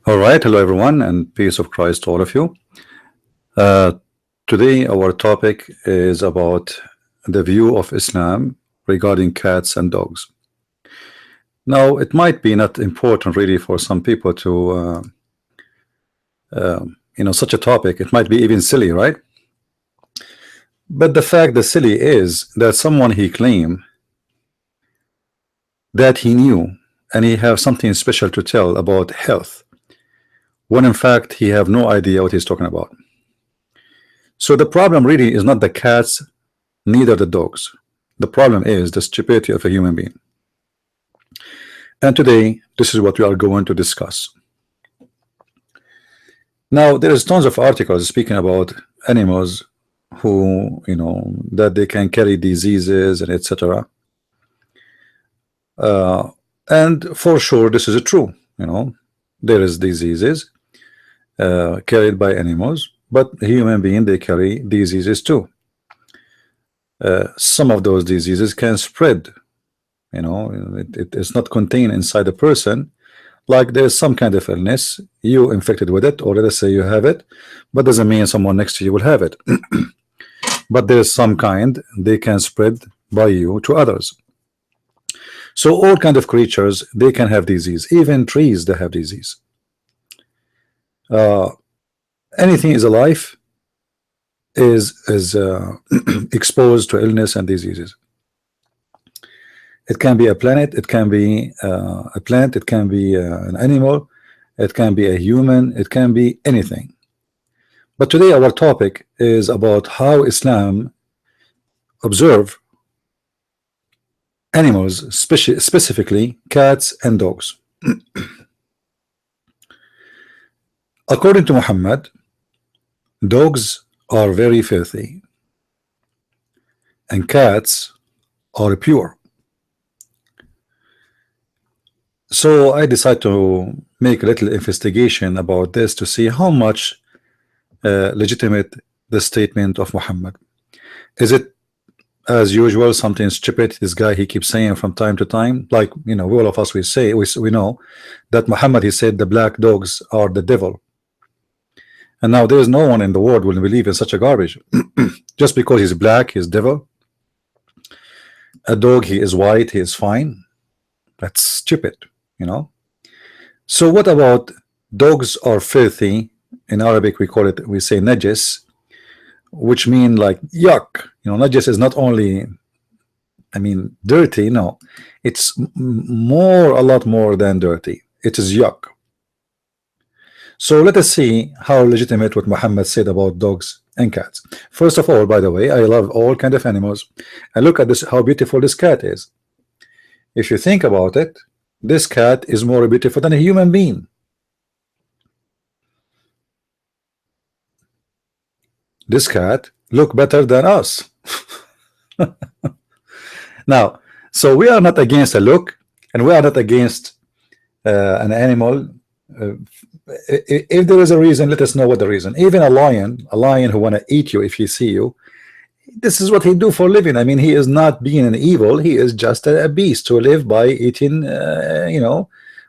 All right, hello everyone, and peace of Christ to all of you. Uh, Today, our topic is about the view of Islam regarding cats and dogs. Now, it might be not important really for some people to, such a topic. It might be even silly, right? But the fact the silly is that someone he claimed that he knew and he have something special to tell about health, when in fact he have no idea what he's talking about. So the problem really is not the cats, neither the dogs. The problem is the stupidity of a human being. And today, this is what we are going to discuss. Now, there is tons of articles speaking about animals who, that they can carry diseases and etc. And for sure, this is true. There is diseases carried by animals, but human beings, they carry diseases too. Some of those diseases can spread. It is not contained inside a person. Like there's some kind of illness, you infected with it, or let us say you have it, but doesn't mean someone next to you will have it. But there's some kind they can spread by you to others. So all kind of creatures, they can have disease. Even trees, they have disease. Anything is alive is exposed to illness and diseases. It can be a planet, it can be a plant, it can be an animal, it can be a human, it can be anything. But today our topic is about how Islam observe animals, specifically cats and dogs. According to Muhammad, dogs are very filthy and cats are pure. So I decided to make a little investigation about this to see how much legitimate the statement of Muhammad. Is it as usual something stupid this guy he keeps saying from time to time? Like, all of us, we know that Muhammad, he said the black dogs are the devil. And now there is no one in the world will believe in such a garbage. Just because he's black, he's devil. A dog, he is white, he is fine. That's stupid. So what about dogs are filthy? In Arabic we say najis, which mean like yuck. Najis is not only dirty. No, it's a lot more than dirty. It is yuck. So let us see how legitimate what Muhammad said about dogs and cats. First of all, by the way, I love all kind of animals, and look at this, how beautiful this cat is. If you think about it, this cat is more beautiful than a human being. This cat look better than us. Now, so we are not against a look, and we are not against an animal. If there is a reason, let us know what the reason. Even a lion who want to eat you if he see you, this is what he do for a living. He is not being an evil. He is just a beast who live by eating,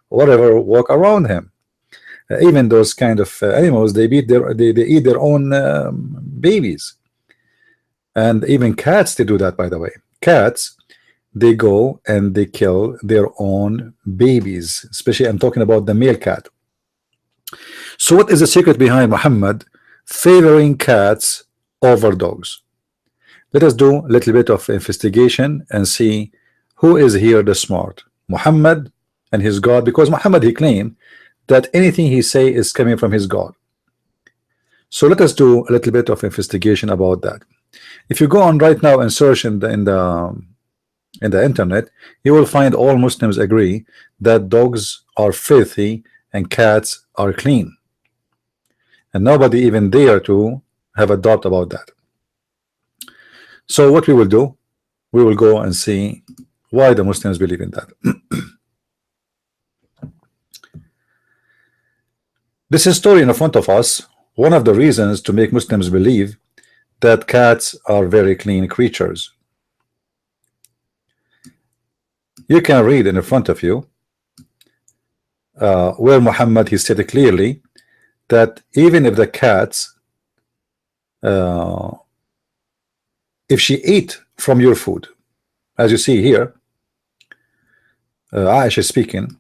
whatever walk around him. Even those kind of animals, they eat their own babies. And even cats, they do that, by the way. Cats, they go and they kill their own babies. Especially, I'm talking about the male cat. So what is the secret behind Muhammad favoring cats over dogs? Let us do a little bit of investigation and see who is here the smart, Muhammad and his God, because Muhammad, he claimed that anything he say is coming from his God. So let us do a little bit of investigation about that. If you go on right now and search in the internet, you will find all Muslims agree that dogs are filthy and cats are clean, and nobody even dare to have a doubt about that. So what we will do, we will go and see why the Muslims believe in that. This is story in front of us. One of the reasons to make Muslims believe that cats are very clean creatures. You can read in front of you where Muhammad he stated clearly that even if the cats, uh, if she ate from your food, as you see here, Aisha speaking,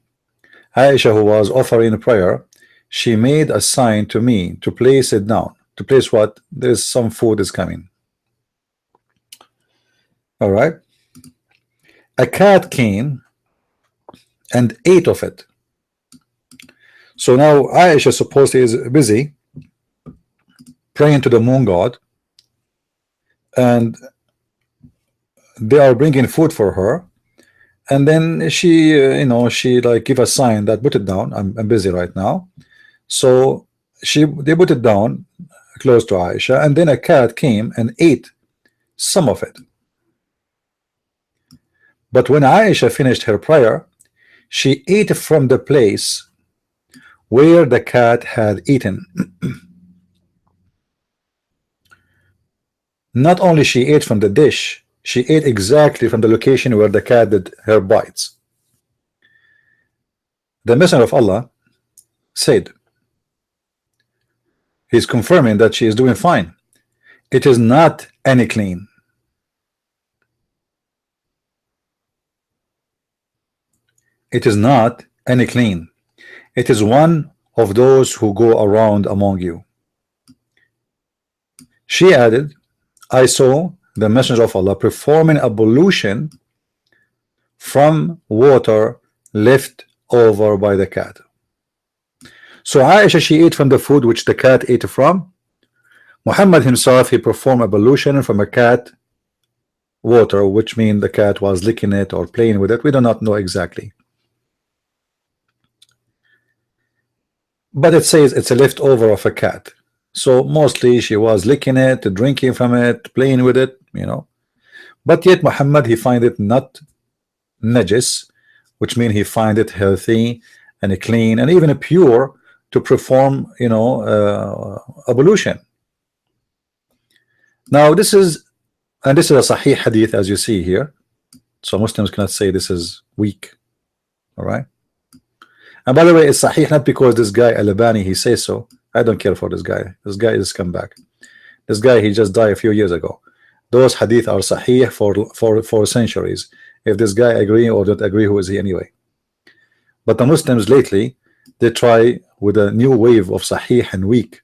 Aisha who was offering prayer, she made a sign to me to place it down. To place what? There's some food is coming. All right. A cat came and ate of it. So now Aisha supposedly is busy praying to the moon god, and they are bringing food for her, and then she she like give a sign that put it down, I'm busy right now. So they put it down close to Aisha, and then a cat came and ate some of it. But when Aisha finished her prayer, she ate from the place where the cat had eaten. Not only she ate from the dish, she ate exactly from the location where the cat did her bites. The Messenger of Allah said, he's confirming that she is doing fine. It is not any clean. It is not any clean. It is one of those who go around among you. She added, I saw the Messenger of Allah performing ablution from water left over by the cat. So Aisha, she ate from the food which the cat ate from. Muhammad himself, he performed ablution from a cat water, which means the cat was licking it or playing with it. We do not know exactly, but it says it's a leftover of a cat. So mostly she was licking it, drinking from it, playing with it, but yet Muhammad, he find it not najis, which means he find it healthy and clean and even pure to perform ablution. Now this is a sahih hadith, as you see here, so Muslims cannot say this is weak. All right. And by the way, it's sahih not because this guy Al-Albani he says so. I don't care for this guy. This guy is scumbag. This guy, he just died a few years ago. Those hadith are sahih for centuries. If this guy agree or don't agree, who is he anyway? But the Muslims lately, they try with a new wave of sahih and weak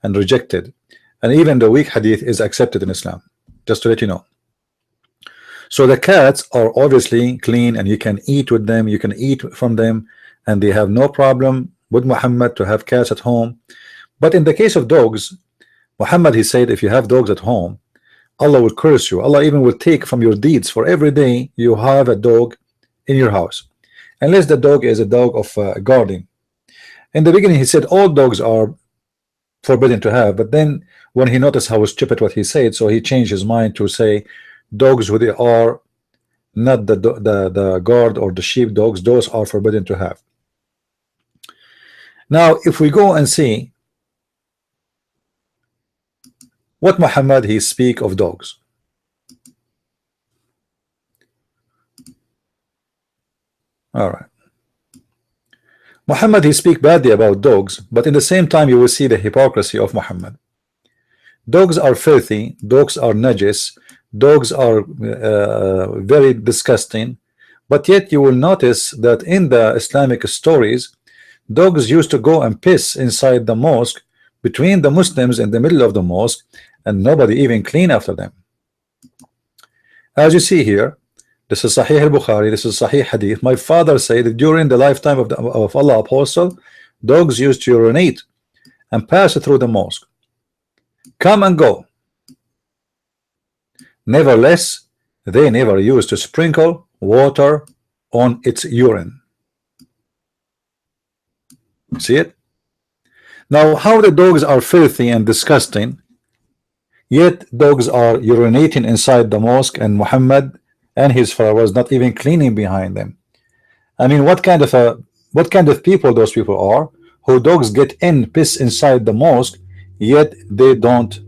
and rejected, and even the weak hadith is accepted in Islam, just to let you know. So the cats are obviously clean and you can eat with them, you can eat from them, and they have no problem with Muhammad to have cats at home. But in the case of dogs, Muhammad, he said, if you have dogs at home, Allah will curse you. Allah even will take from your deeds for every day you have a dog in your house, unless the dog is a dog of guarding. In the beginning he said all dogs are forbidden to have, but then when he noticed how stupid what he said, so he changed his mind to say dogs who they are not the guard or the sheep dogs, those are forbidden to have. Now if we go and see what Muhammad he speak of dogs. All right. Muhammad he speak badly about dogs, but in the same time you will see the hypocrisy of Muhammad. Dogs are filthy, dogs are najis, dogs are very disgusting, but yet you will notice that in the Islamic stories, dogs used to go and piss inside the mosque between the Muslims in the middle of the mosque, and nobody even clean after them. As you see here, this is Sahih al-Bukhari, this is Sahih Hadith. My father said that during the lifetime of Allah Apostle, dogs used to urinate and pass through the mosque, come and go. Nevertheless, they never used to sprinkle water on its urine. See it? Now, how the dogs are filthy and disgusting, yet dogs are urinating inside the mosque, and Muhammad and his followers not even cleaning behind them. I mean, what kind of people those people are, who dogs get in, piss inside the mosque, yet they don't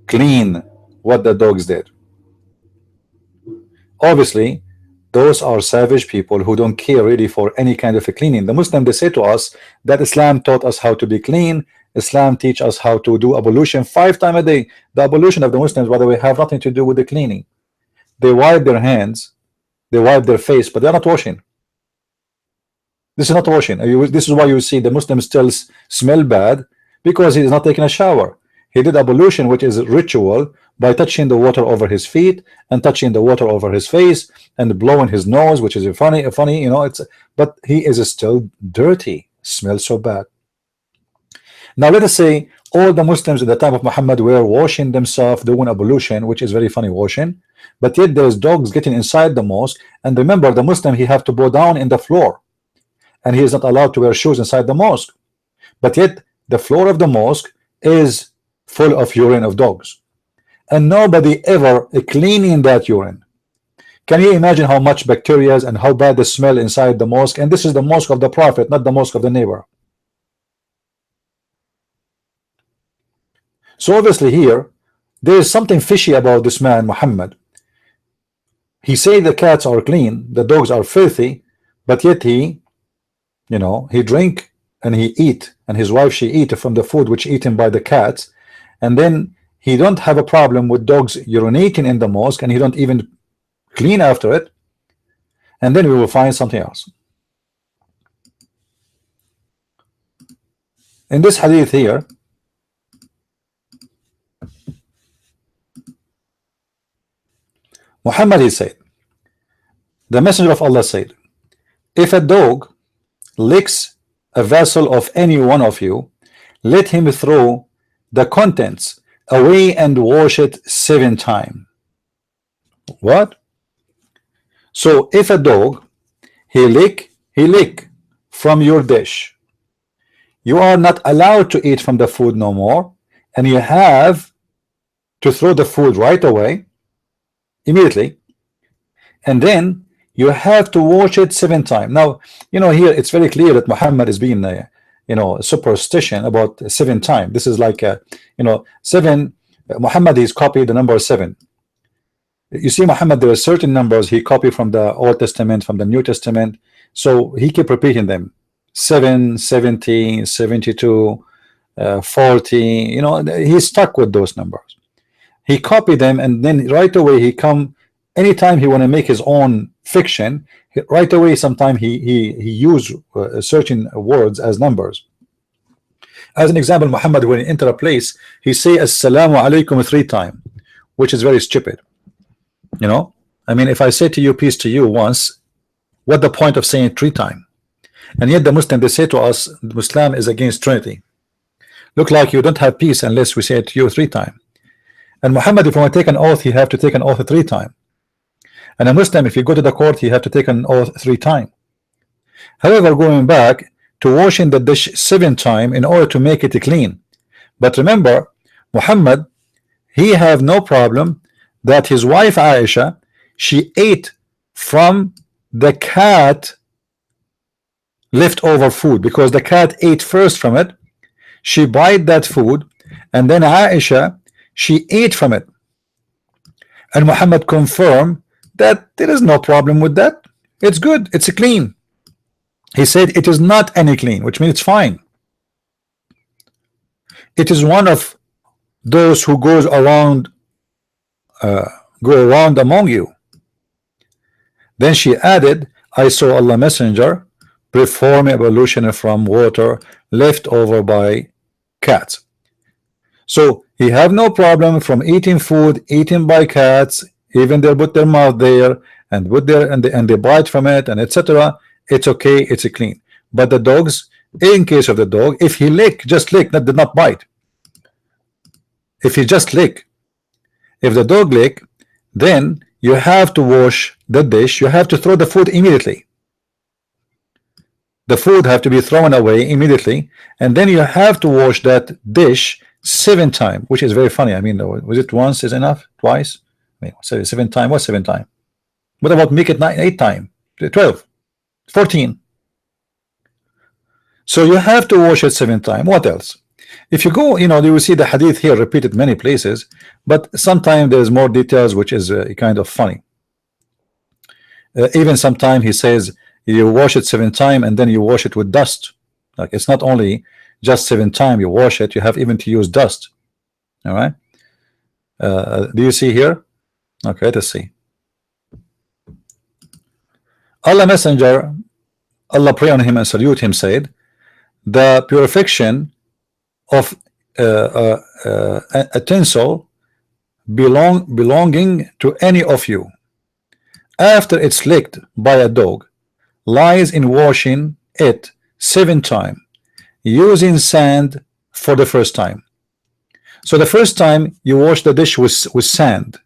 clean what the dogs did. Obviously those are savage people who don't care really for any kind of a cleaning. The Muslim, they say to us that Islam taught us how to be clean. Islam teach us how to do ablution 5 times a day. The ablution of the Muslims, by the way, have nothing to do with the cleaning. They wipe their hands, they wipe their face, but they're not washing. This is not washing. This is why you see the Muslims still smell bad, because he is not taking a shower. He did ablution, which is a ritual, by touching the water over his feet and touching the water over his face and blowing his nose, which is funny, you know. But he is still dirty, smells so bad. Now let us say all the Muslims at the time of Muhammad were washing themselves, doing ablution, which is very funny, washing, but yet there's dogs getting inside the mosque. And remember, the Muslim, he have to go down in the floor, and he is not allowed to wear shoes inside the mosque. But yet the floor of the mosque is full of urine of dogs, and nobody ever cleaning that urine. Can you imagine how much bacteria and how bad the smell inside the mosque? And this is the mosque of the Prophet, not the mosque of the neighbor. So obviously here there is something fishy about this man Muhammad. He say the cats are clean, the dogs are filthy, but yet he, you know, he drink and he eat, and his wife, she eat from the food which eaten by the cats, and then he don't have a problem with dogs urinating in the mosque, and he don't even clean after it. And then we will find something else. In this hadith here, Muhammad, he said, the Messenger of Allah said, if a dog licks a vessel of any one of you, let him throw the contents away and wash it 7 times. What? So if a dog he lick from your dish, you are not allowed to eat from the food no more, and you have to throw the food right away, immediately, and then you have to wash it 7 times. Now, you know, here it's very clear that Muhammad is being you know, superstition about 7 times. This is like you know, 7. Muhammad is copied the number 7. You see, Muhammad, there are certain numbers he copied from the Old Testament, from the New Testament, so he kept repeating them: 7, 70, 72, 40. You know, he's stuck with those numbers. He copied them, and then right away he come, anytime he want to make his own fiction, right away sometime he use certain words as numbers. As an example, Muhammad, when he enter a place, he say assalamu alaikum 3 times, which is very stupid. You know, I mean, if I say to you peace to you once, what the point of saying it 3 times? And yet the Muslim, they say to us, Islam is against Trinity. Look like you don't have peace unless we say it to you 3 times. And Muhammad, if you want to take an oath, he have to take an oath 3 times. And a Muslim, if you go to the court, you have to take an oath 3 times. However, going back to washing the dish 7 times in order to make it clean. But remember, Muhammad, he have no problem that his wife Aisha, she ate from the cat leftover food, because the cat ate first from it. She bite that food, and then Aisha, she ate from it. And Muhammad confirmed that there is no problem with that. It's good, it's clean. He said it is not any clean, which means it's fine. It is one of those who goes around among you. Then she added, I saw Allah Messenger perform ablution from water left over by cats. So he have no problem from eating food eaten by cats, even they put their mouth there and put there and they bite from it and etc. It's okay, it's clean. But the dogs, in case of the dog, if he lick, just lick, did not bite. If he just lick, if the dog lick, then you have to wash the dish. You have to throw the food immediately. The food have to be thrown away immediately, and then you have to wash that dish 7 times, which is very funny. I mean, was it once is enough? Twice? I mean, 7 times. What 7 times? What about make it 8 times? 12, 14. So you have to wash it 7 times. What else? If you go, you know, you will see the hadith here repeated many places, but sometimes there's more details, which is kind of funny. Even sometime he says you wash it 7 times and then you wash it with dust. Like it's not only just 7 times you wash it, you have even to use dust. All right. Do you see here? Okay, let's see. Allah Messenger, Allah pray on him and salute him, said, the purification of a utensil belonging to any of you after it's licked by a dog lies in washing it 7 times using sand for the first time. So the first time you wash the dish with sand,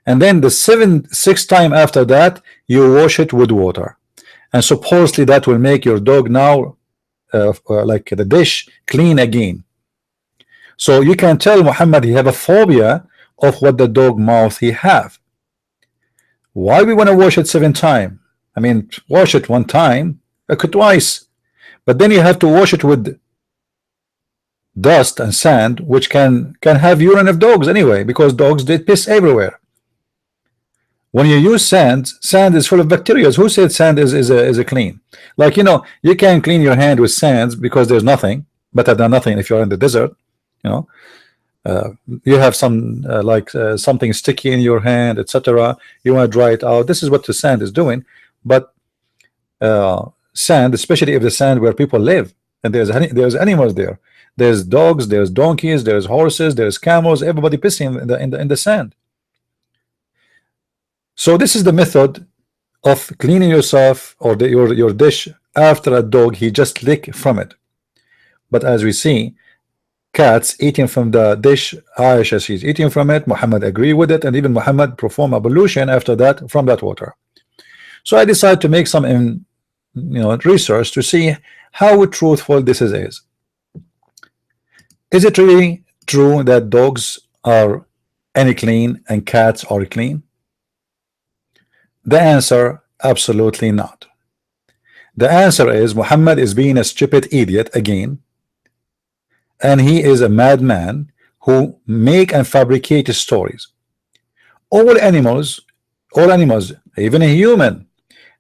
and then the 6 times after that you wash it with water, and supposedly that will make your dog now like the dish clean again. So you can tell Muhammad he have a phobia of what the dog mouth he have. Why we want to wash it 7 times? I mean, wash it 1 time, twice, but then you have to wash it with dust and sand, which can have urine of dogs anyway, because dogs did piss everywhere. When you use sand is full of bacteria. Who said sand is a clean? Like, you know, you can clean your hand with sands because there's nothing better than nothing. If you're in the desert, you know, you have some something sticky in your hand, etc. You want to dry it out. This is what the sand is doing. But sand, especially if the sand where people live, and there's animals there, there's dogs, there's donkeys, there's horses, there's camels, everybody pissing in the sand. So this is the method of cleaning yourself or your dish after a dog he just lick from it. But as we see, cats eating from the dish, Aisha, she's eating from it, Muhammad agree with it, and even Muhammad perform ablution after that from that water. So I decided to make some research to see how truthful this is. Is it really true that dogs are any clean and cats are clean? The answer, absolutely not. The answer is Muhammad is being a stupid idiot again, and he is a madman who make and fabricate stories. All animals, even a human,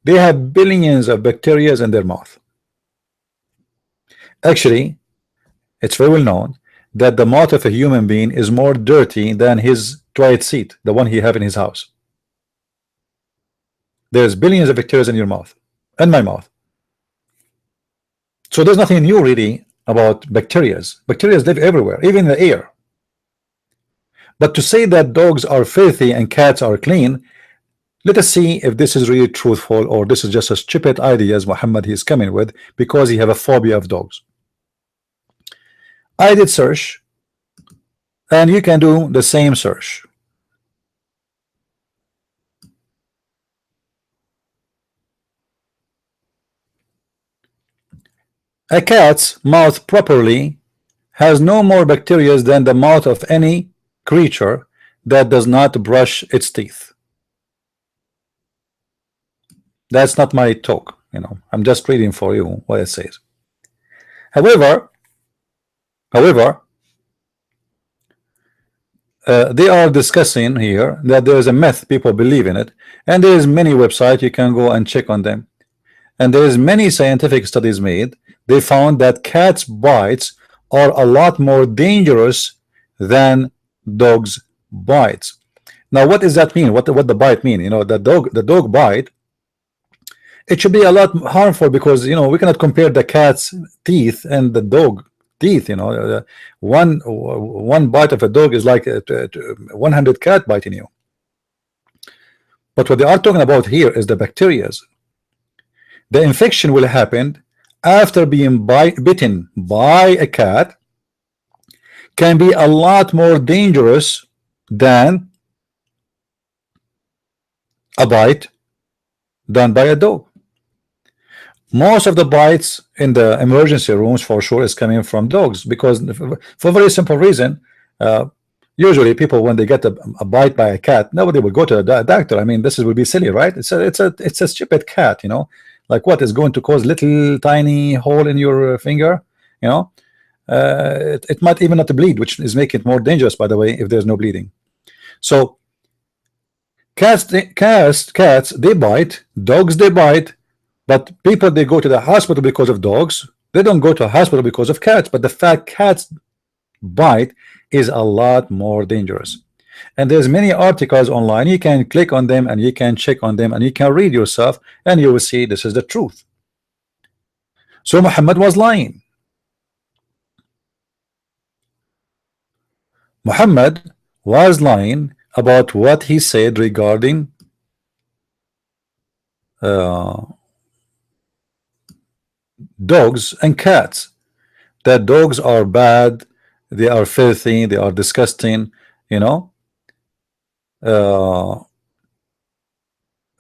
they have billions of bacteria in their mouth. Actually, it's very well known that the mouth of a human being is more dirty than his toilet seat, the one he have in his house. There's billions of bacteria in your mouth and my mouth. So there's nothing new really about bacteria. Bacteria live everywhere, even in the air. But to say that dogs are filthy and cats are clean, let us see if this is really truthful or this is just a stupid ideas Muhammad is coming with because he have a phobia of dogs. I did search, and you can do the same search. A cat's mouth properly has no more bacteria than the mouth of any creature that does not brush its teeth. That's not my talk, I'm just reading for you what it says. However, they are discussing here that there is a myth, people believe in it, and there is many websites you can go and check on them, and there is many scientific studies made. They found that cats' bites are a lot more dangerous than dogs' bites. Now, what does that mean? What the bite mean? The dog bite, it should be a lot harmful because we cannot compare the cat's teeth and the dog teeth. One bite of a dog is like 100 cat biting you. But what they are talking about here is the bacteria. The infection will happen after being bitten by a cat, can be a lot more dangerous than a bite done by a dog. Most of the bites in the emergency rooms for sure is coming from dogs, because for a very simple reason, usually people, when they get a bite by a cat, nobody will go to the doctor. I mean, this would be silly, right? It's a stupid cat, like what is going to cause little tiny hole in your finger, it might even not bleed, which is making it more dangerous, by the way, if there's no bleeding. So Cats they bite, dogs they bite, but people they go to the hospital because of dogs. They don't go to a hospital because of cats. But the fact cats bite is a lot more dangerous. And there's many articles online. You can click on them and you can check on them and you can read yourself and you will see this is the truth. So Muhammad was lying. Muhammad was lying about what he said regarding dogs and cats. That dogs are bad, they are filthy, they are disgusting, you know.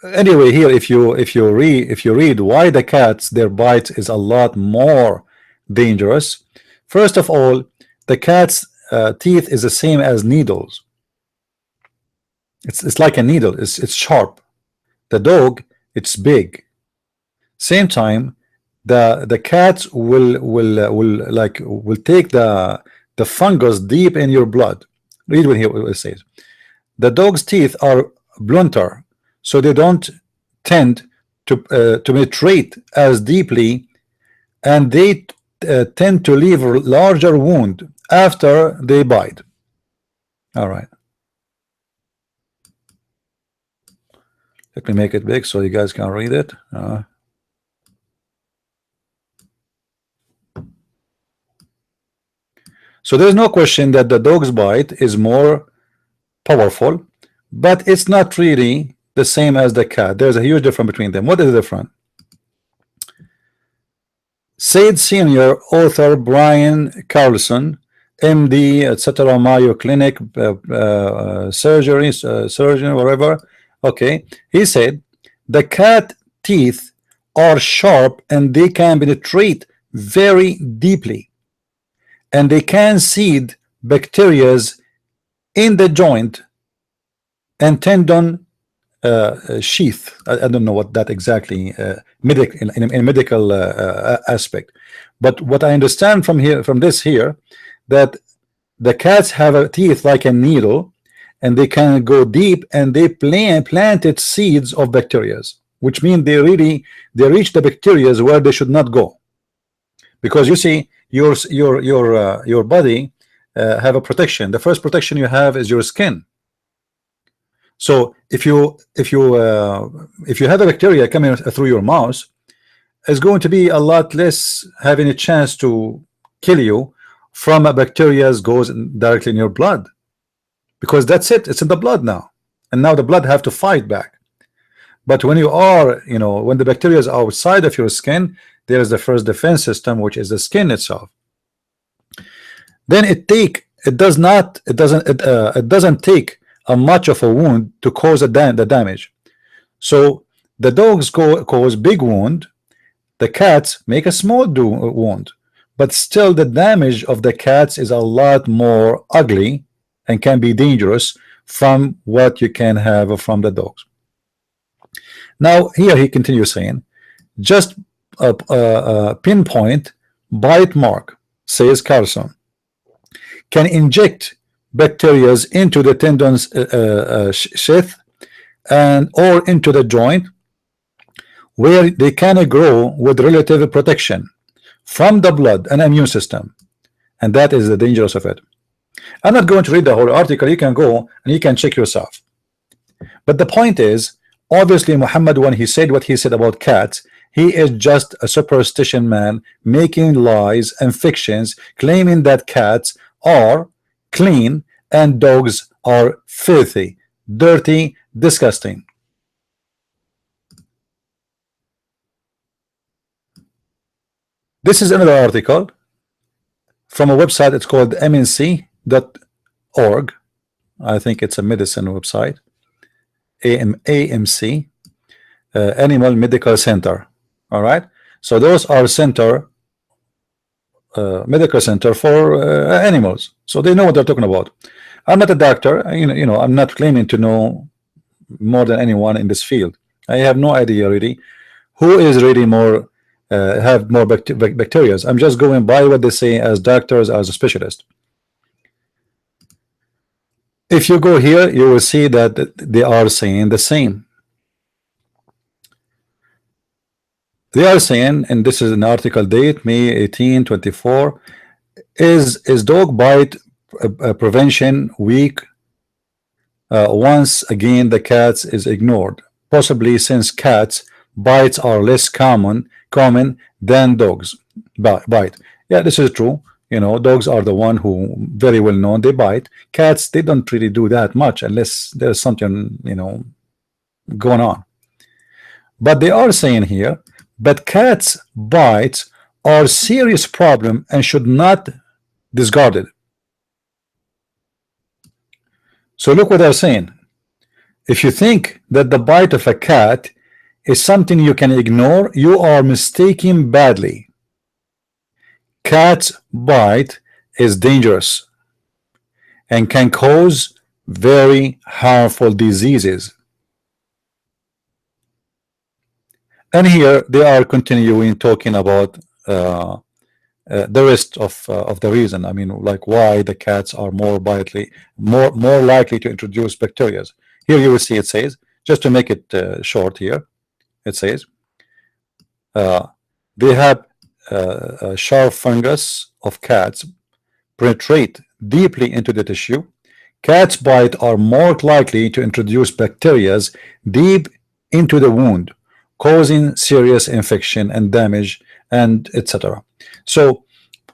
Anyway, here if you read why the cats their bite is a lot more dangerous. First of all, the cat's teeth is the same as needles. It's like a needle. It's sharp. The dog, it's big. Same time, the cats will take the fungus deep in your blood. Read what he says. The dog's teeth are blunter, so they don't tend to penetrate as deeply, and they tend to leave a larger wound after they bite. All right. Let me make it big so you guys can read it. So there's no question that the dog's bite is more powerful, but it's not really the same as the cat. There's a huge difference between them. What is the difference? Said senior author Brian Carlson, MD, etc., Mayo Clinic, surgeon, whatever. Okay, he said the cat teeth are sharp and they can penetrate very deeply, and they can seed bacteria in the joint and tendon sheath. I don't know what that exactly in medical aspect, but what I understand from this here, that the cats have a teeth like a needle, and they can go deep, and they planted seeds of bacteria, which means they reach the bacteria where they should not go, because you see your body have a protection. The first protection you have is your skin. So if you have a bacteria coming through your mouth, it's going to be a lot less having a chance to kill you from a bacteria goes directly in your blood, because that's it's in the blood now, and now the blood have to fight back. But when you are, when the bacteria is outside of your skin, there is the first defense system, which is the skin itself. Then it doesn't take much of a wound to cause the damage. So the dogs cause big wound, the cats make a small wound, but still the damage of the cats is a lot more ugly and can be dangerous from what you can have from the dogs. Now here he continues saying, just a pinpoint bite mark, says Carlson, can inject bacteria into the tendon's sheath and or into the joint, where they can grow with relative protection from the blood and immune system, and that is the dangerous of it. I'm not going to read the whole article. You can go and you can check yourself. But the point is, obviously Muhammad, when he said what he said about cats, he is just a superstition man making lies and fictions, claiming that cats are clean and dogs are filthy, dirty, disgusting. This is another article from a website. It's called mnc.org. I think it's a medicine website. AMC, Animal Medical Center. All right, so those are medical center for animals, so they know what they're talking about. I'm not a doctor, I'm not claiming to know more than anyone in this field. I have no idea really who is really more have more bacteria. I'm just going by what they say as doctors, as a specialist. If you go here, you will see that they are saying the same. They are saying, and this is an article date May 18, 24, is dog bite prevention week. Once again, the cats is ignored, possibly since cats bites are less common than dogs bite. Yeah, this is true. You know, dogs are the one who very well known they bite. Cats, they don't really do that much unless there's something, you know, going on. But they are saying here, but cats bites are a serious problem and should not discarded. So look what they're saying. If you think that the bite of a cat is something you can ignore, you are mistaken badly. Cat's bite is dangerous and can cause very harmful diseases. And here they are continuing talking about the rest of the reason. I mean, like why the cats are more likely to introduce bacteria. Here you will see it says, just to make it short here, it says they have a sharp fungus of cats penetrate deeply into the tissue. Cats bite are more likely to introduce bacteria deep into the wound, causing serious infection and damage, and etc. So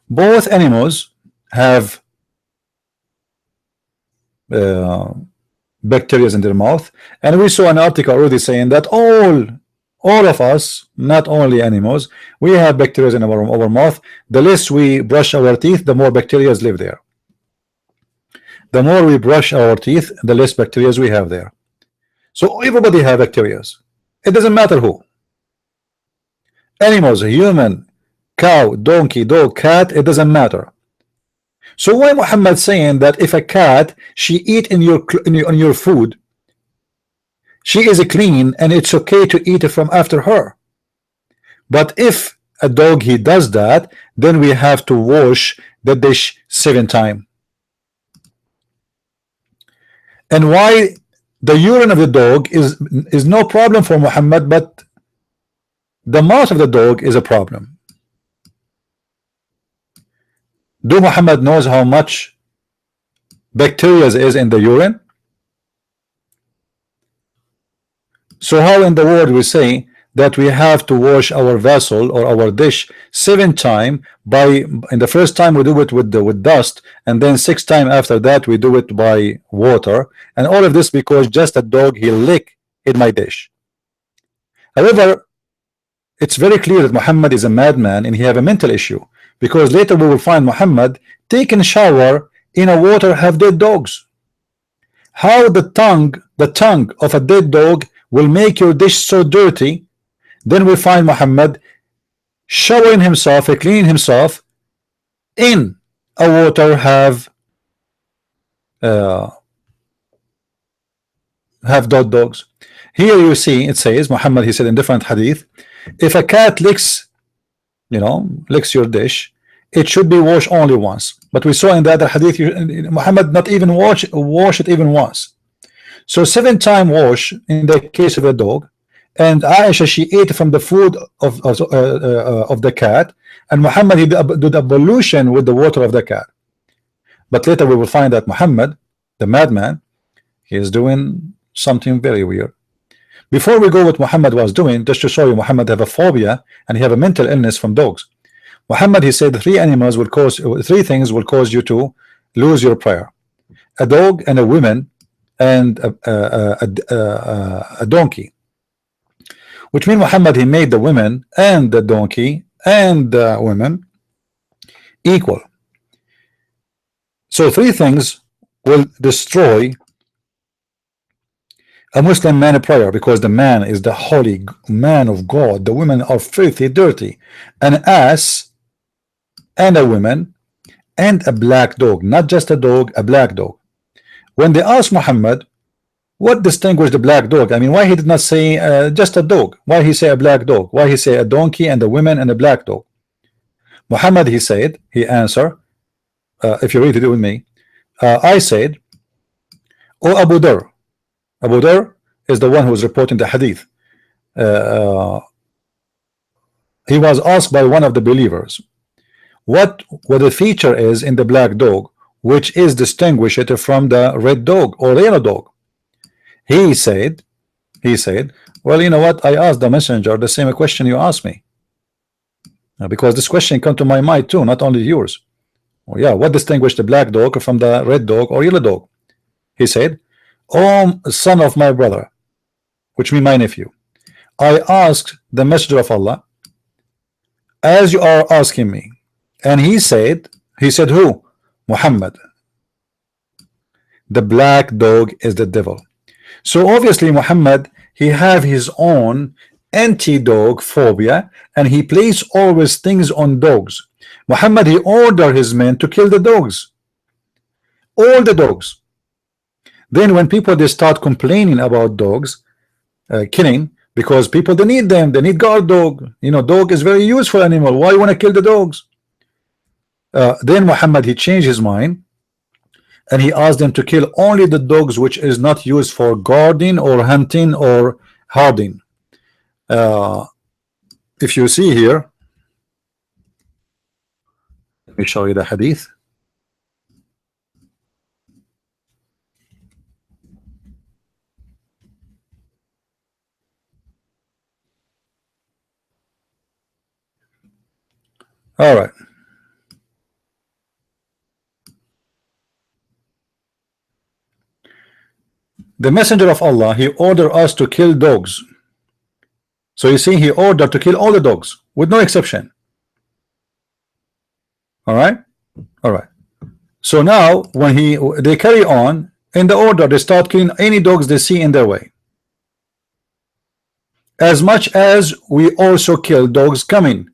both animals have bacteria in their mouth, and we saw an article already saying that all of us, not only animals, we have bacteria in our mouth. The less we brush our teeth, the more bacteria live there. The more we brush our teeth, the less bacteria we have there. So everybody have bacteria. It doesn't matter who. Animals, human, cow, donkey, dog, cat, it doesn't matter. So why Muhammad saying that if a cat she eat in your food, she is clean and it's okay to eat it from after her, but if a dog he does that, then we have to wash the dish 7 times. And why the urine of the dog is no problem for Muhammad, but the mouth of the dog is a problem. Do Muhammad knows how much bacteria is in the urine? So how in the world we say that we have to wash our vessel or our dish 7 times? In the first time we do it with dust, and then 6 times after that we do it by water, and all of this because just a dog he lick in my dish. However, it's very clear that Muhammad is a madman and he have a mental issue, because later we will find Muhammad taking a shower in a water have dead dogs. How the tongue of a dead dog will make your dish so dirty? Then we find Muhammad showering himself, cleaning himself in a water have dead dogs. Here you see it says Muhammad, he said in different hadith, if a cat licks your dish, it should be washed only once. But we saw in the other hadith Muhammad not even wash it even once. So 7 times wash in the case of a dog, and Aisha she ate from the food of the cat, and Muhammad he did ablution with the water of the cat. But later we will find that Muhammad, the madman, he is doing something very weird. Before we go what Muhammad was doing, just to show you, Muhammad have a phobia and he have a mental illness from dogs. Muhammad he said 3 things will cause you to lose your prayer: a dog and a woman and a donkey. Which means Muhammad he made the women and the donkey and the women equal. So 3 things will destroy a Muslim man prayer, because the man is the holy man of God, the women are filthy, dirty. An ass and a woman and a black dog, not just a dog, a black dog. When they asked Muhammad what distinguished the black dog, I mean, why he did not say just a dog? Why he say a black dog? Why he say a donkey and a woman and a black dog? Muhammad he said, he answered, if you read it with me, I said or Abu Dhar. Abu Dhar is the one who was reporting the hadith. Uh, he was asked by one of the believers what the feature is in the black dog which is distinguish it from the red dog or yellow dog. He said, well, you know what, I asked the messenger the same question you asked me, because this question come to my mind too, not only yours. Well, yeah, what distinguished the black dog from the red dog or yellow dog? He said, oh, son of my brother, which means my nephew, I asked the messenger of Allah as you are asking me, and he said who? Muhammad. The black dog is the devil. So obviously Muhammad, he have his own anti-dog phobia, and he place always things on dogs. Muhammad, he ordered his men to kill the dogs, all the dogs. Then when people they start complaining about dogs killing, because people they need them, they need guard dog, you know, dog is very useful animal, why you want to kill the dogs? Then Muhammad, he changed his mind, and he asked them to kill only the dogs which is not used for guarding or hunting or herding. If you see here, let me show you the hadith. All right. The messenger of Allah, he ordered us to kill dogs. So you see, he ordered to kill all the dogs with no exception. All right, all right. So now when they carry on in the order, they start killing any dogs they see in their way, as much as we also kill dogs coming.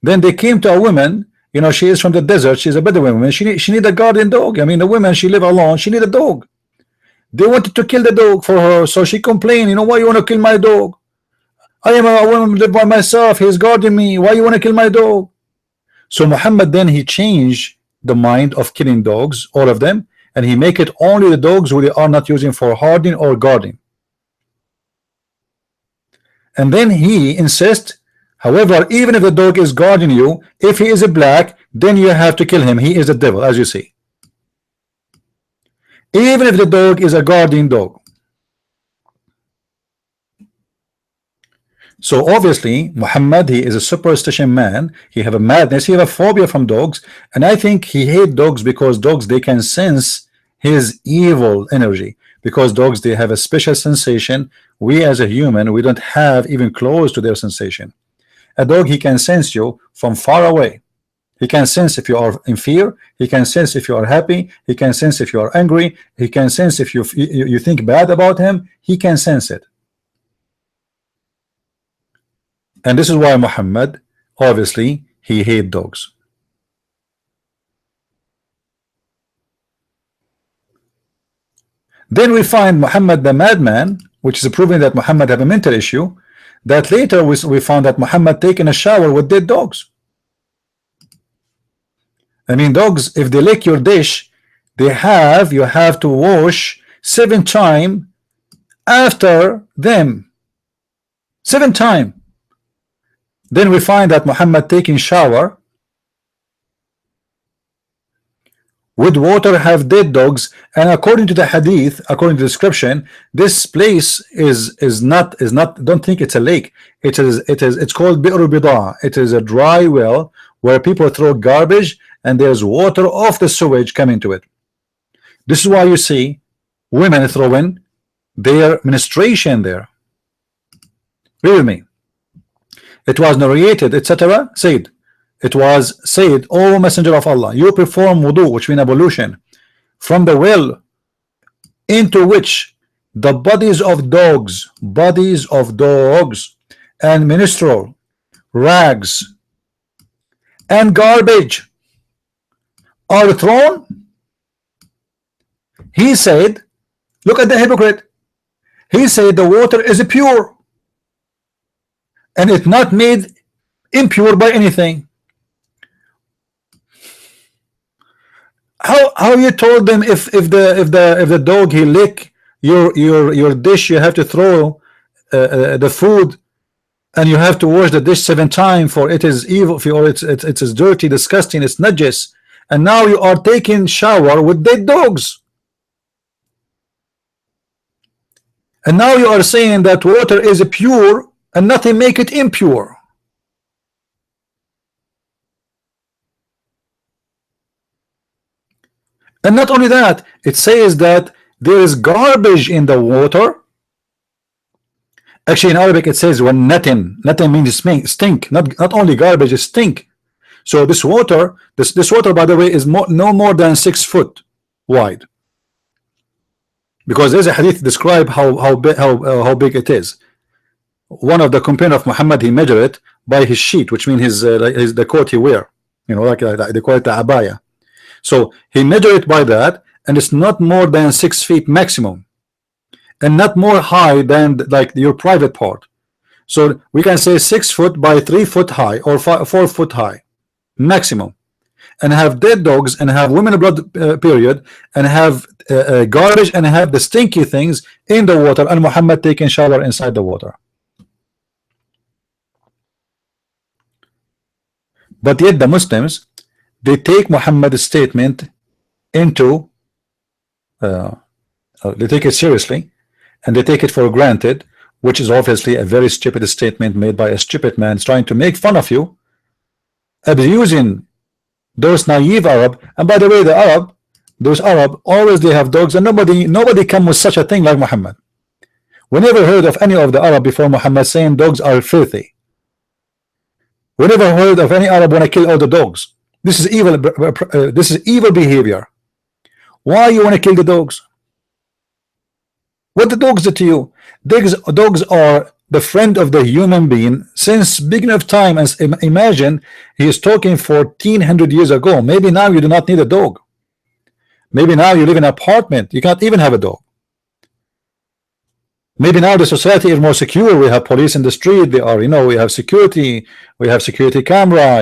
Then they came to a woman, you know, she is from the desert, she's a Bedouin woman, she need a guardian dog. I mean, the woman, she live alone, she need a dog. They wanted to kill the dog for her, so she complained, you know, why you want to kill my dog? I am a woman, live by myself, he's guarding me, why you want to kill my dog? So Muhammad then he changed the mind of killing dogs, all of them, and he make it only the dogs who they are not using for herding or guarding. And then he insists, however, even if the dog is guarding you, if he is a black, then you have to kill him, he is the devil, as you see. Even if the dog is a guardian dog. So obviously Muhammad, he is a superstition man, he have a madness, he have a phobia from dogs, and I think he hate dogs because dogs they can sense his evil energy, because dogs they have a special sensation we as a human we don't have even close to their sensation. A dog he can sense you from far away. He can sense if you are in fear, he can sense if you are happy, he can sense if you are angry, he can sense if you think bad about him, he can sense it. And this is why Muhammad, obviously, he hate dogs. Then we find Muhammad the madman, which is proving that Muhammad have a mental issue, that later we found that Muhammad taking a shower with dead dogs. I mean, dogs, if they lick your dish, you have to wash 7 times after them. 7 times. Then we find that Muhammad taking shower with water have dead dogs, and according to the hadith, according to the description, this place is not don't think it's a lake. It's called Bi'r Bida. It is a dry well where people throw garbage and there's water off the sewage coming to it. This is why you see women throwing their menstruation there. Read with me. It was narrated, etc. Said, it was said, O Messenger of Allah, you perform wudu, which means ablution, from the well into which the bodies of dogs and menstrual rags and garbage are thrown. He said, look at the hypocrite. He said the water is pure and it's not made impure by anything. How you told them if the dog he lick your dish, you have to throw the food, and you have to wash the dish 7 times, for it is evil, or it's dirty, disgusting, it's najis, and now you are taking shower with dead dogs, and now you are saying that water is pure and nothing make it impure. And not only that, it says that there is garbage in the water. Actually, in Arabic, it says when natin. Natin means stink. Not only garbage, it's stink. So this water, this water, by the way, is no more than 6 foot wide. Because there's a hadith describe how big it is. One of the companions of Muhammad, he measured it by his sheet, which means the coat he wear. You know, like they call it the abaya. So he measured it by that, and it's not more than 6 feet maximum, and not more high than like your private part. So we can say 6 foot by 3 foot high, or 4 foot high maximum, and have dead dogs, and have women blood period, and have garbage, and have the stinky things in the water, and Muhammad taking shower inside the water. But yet the Muslims, they take Muhammad's statement into they take it seriously, and they take it for granted, which is obviously a very stupid statement made by a stupid man trying to make fun of you, abusing those naive Arab. And by the way, those Arab always they have dogs, and nobody come with such a thing like Muhammad. We never heard of any of the Arab before Muhammad saying dogs are filthy. We never heard of any Arab want to kill all the dogs. This is evil. This is evil behavior. Why you want to kill the dogs? What the dogs did to you? Dogs are the friend of the human being since beginning of time. As imagine, he is talking 1400 years ago. Maybe now you do not need a dog. Maybe now you live in an apartment, you can't even have a dog. Maybe now the society is more secure. We have police in the street. They are, we have security. We have security camera.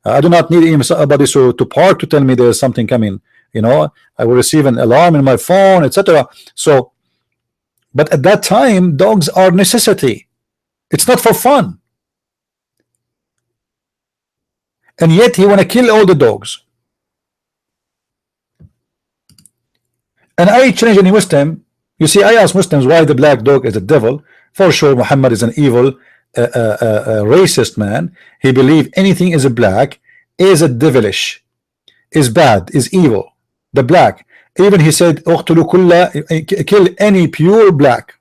I do not need even somebody to park to tell me there is something coming. I will receive an alarm in my phone, etc. So, but at that time, dogs are necessity. It's not for fun. And yet he want to kill all the dogs. And I challenge any Muslim. You see, I ask Muslims why the black dog is a devil. For sure, Muhammad is an evil, racist man. He believes anything is a black is a devilish, is bad, is evil. The black. Even he said, kill any pure black.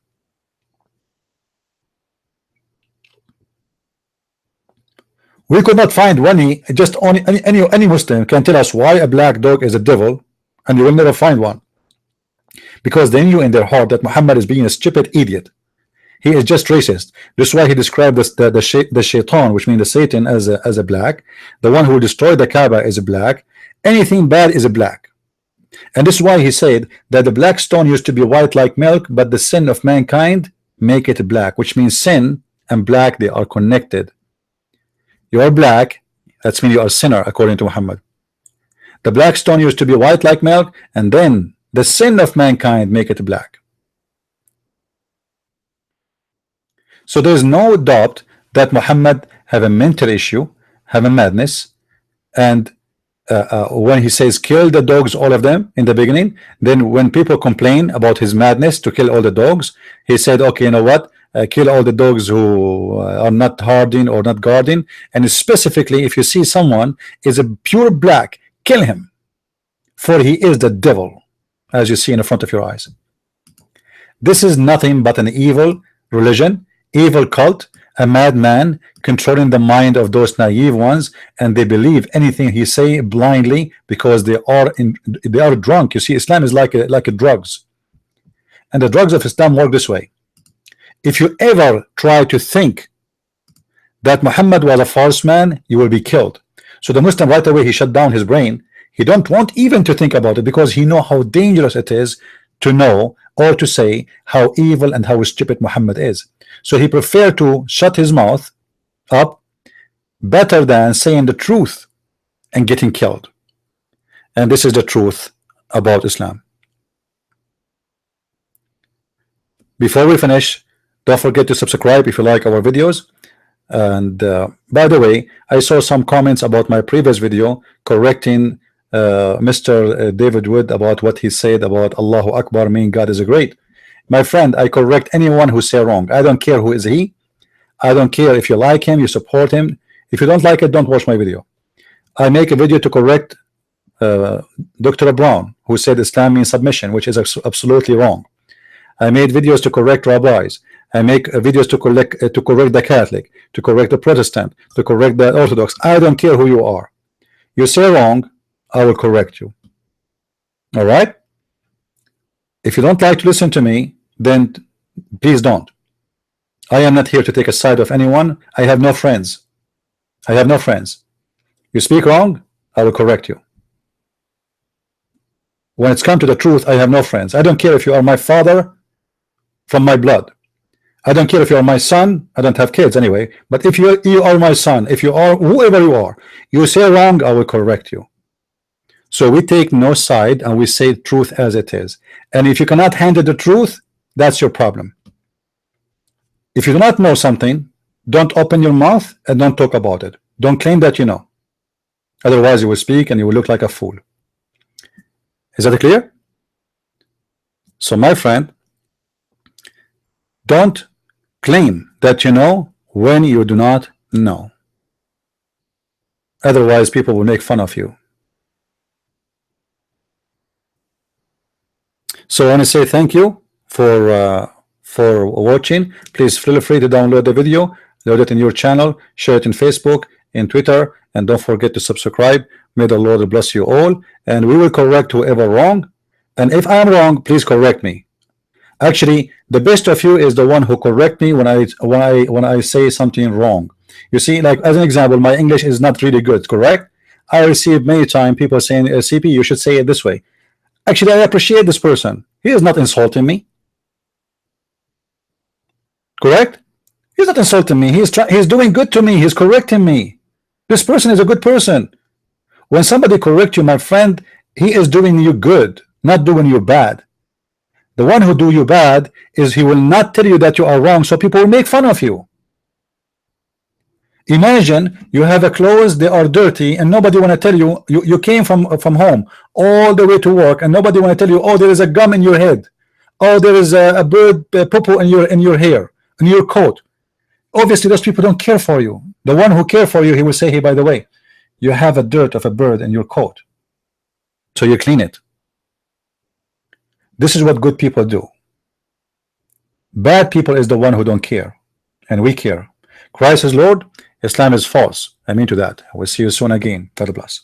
We could not find any Muslim can tell us why a black dog is a devil, and you will never find one. Because they knew in their heart that Muhammad is being a stupid idiot. He is just racist. This is why he described the shaitan, which means the Satan, as a black. The one who destroyed the Kaaba is a black. Anything bad is a black. And this is why he said that the black stone used to be white like milk, but the sin of mankind make it black, which means sin and black, they are connected. You are black, that's mean you are a sinner according to Muhammad. The black stone used to be white like milk, and then the sin of mankind make it black. So there is no doubt that Muhammad have a mental issue, have a madness, and when he says kill the dogs, all of them in the beginning, then when people complain about his madness to kill all the dogs, he said, okay, you know what, kill all the dogs who are not harding or not guarding, and specifically if you see someone is a pure black, kill him, for he is the devil, as you see in the front of your eyes. This is nothing but an evil religion, evil cult, a madman controlling the mind of those naive ones, and they believe anything he say blindly because they are drunk. You see, Islam is like a drugs, and the drugs of Islam work this way. If you ever try to think that Muhammad was a false man, you will be killed. So the Muslim right away, he shut down his brain. He don't want even to think about it, because he know how dangerous it is to know or to say how evil and how stupid Muhammad is. So he preferred to shut his mouth up better than saying the truth and getting killed. and this is the truth about Islam. Before we finish, don't forget to subscribe if you like our videos. And by the way, I saw some comments about my previous video correcting Mr. David Wood about what he said about Allahu Akbar mean God is great. My friend, I correct anyone who say wrong. I don't care who is he. I don't care if you like him, you support him. If you don't like it, don't watch my video. I make a video to correct Dr. Brown, who said Islam means submission, which is absolutely wrong. I made videos to correct rabbis. I make videos to correct the Catholic, to correct the Protestant, to correct the Orthodox. I don't care who you are. You say wrong, I will correct you. All right? If you don't like to listen to me, then please don't. I am not here to take a side of anyone. I have no friends. I have no friends. You speak wrong, I will correct you. When it's come to the truth, I have no friends. I don't care if you are my father from my blood. I don't care if you are my son. I don't have kids anyway. But if you are my son, if you are whoever you are, you say wrong, I will correct you. So we take no side and we say truth as it is. And if you cannot handle the truth, that's your problem. If you do not know something, don't open your mouth and don't talk about it. Don't claim that you know. Otherwise you will speak and you will look like a fool. Is that clear? So my friend, don't claim that you know when you do not know. Otherwise people will make fun of you. So I want to say thank you for watching. Please feel free to download the video, load it in your channel, share it in Facebook, in Twitter, and don't forget to subscribe. May the Lord bless you all, and we will correct whoever wrong. And if I am wrong, please correct me. Actually, the best of you is the one who correct me when I say something wrong. You see, like as an example, my English is not really good, correct? I receive many times people saying, CP, you should say it this way. Actually, I appreciate this person. He is not insulting me. Correct? He's not insulting me. He's doing good to me. He's correcting me. This person is a good person. When somebody corrects you, my friend, he is doing you good, not doing you bad. The one who do you bad is he will not tell you that you are wrong, so people will make fun of you. Imagine you have a clothes, they are dirty, and nobody want to tell you, you came from home all the way to work, and nobody want to tell you, oh, there is a gum in your head, oh, there is a bird poo in your hair, in your coat. Obviously those people don't care for you. The one who care for you, he will say, hey, by the way, you have a dirt of a bird in your coat, so you clean it. This is what good people do. Bad people is the one who don't care, and we care. Christ is Lord, Islam is false. I mean to that. I will see you soon again. God bless.